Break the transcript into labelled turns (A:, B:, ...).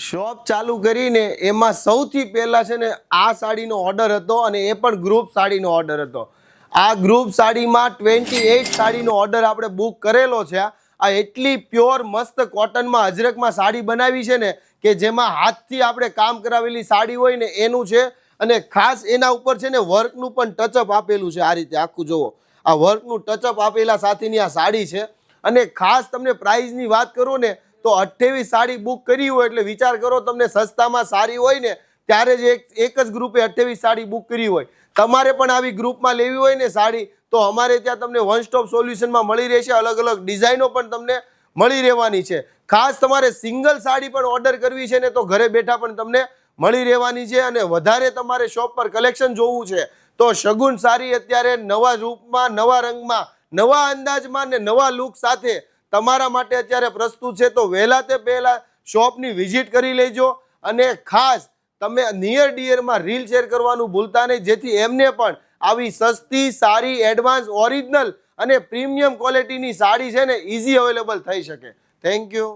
A: Shop ચાલુ કરીને એમાં સૌથી પહેલાં છે ને આ સાડીનો ઓર્ડર હતો અને એ પણ ગ્રુપ સાડીનો ઓર્ડર હતો. આ ગ્રુપ સાડીમાં 28 સાડીનો ઓર્ડર આપણે બુક કરેલો છે. આ એટલી પ્યોર મસ્ત કોટનમાં અજરકમાં સાડી બનાવી છે ને કે જેમાં હાથથી આપણે કામ કરાવેલી સાડી હોય ને એનું છે. અને ખાસ એના ઉપર છે ને વર્કનું પણ ટચઅપ આપેલું છે. આ રીતે આખું જુઓ, આ વર્કનું ટચઅપ આપેલા સાથેની આ સાડી છે. અને ખાસ તમને પ્રાઇઝની વાત કરું ને તો 28 સાડી બુક કરી હોય એટલે વિચાર કરો તમને સસ્તામાં સારી હોય ને ત્યારે જ એક જ ગ્રુપે 28 સાડી બુક કરી હોય. તમારે પણ આવી ગ્રુપમાં લેવી હોય ને સાડી તો અમારે ત્યાં તમને વન સ્ટોપ સોલ્યુશનમાં મળી રહેશે. અલગ અલગ ડિઝાઇનો પણ તમને મળી રહેવાની છે. ખાસ તમારે સિંગલ સાડી પણ ઓર્ડર કરવી છે ને તો ઘરે બેઠા પણ તમને મળી રહેવાની છે. અને વધારે તમારે શોપ પર કલેક્શન જોવું છે તો શગુન સાડી અત્યારે નવા રૂપમાં, નવા રંગમાં, નવા અંદાજમાં ને નવા લુક સાથે તમારા માટે અત્યારે પ્રસ્તુત છે. તો વહેલા તે પહેલા શોપની વિઝિટ કરી લેજો. અને ખાસ તમે નિયર ડિયરમાં રીલ શેર કરવાનું ભૂલતા નહીં, જેથી એમને પણ આવી સસ્તી, સારી, એડવાન્સ, ઓરિજિનલ અને પ્રીમિયમ ક્વોલિટીની સાડી છે ને ઇઝી અવેલેબલ થઈ શકે. Thank you.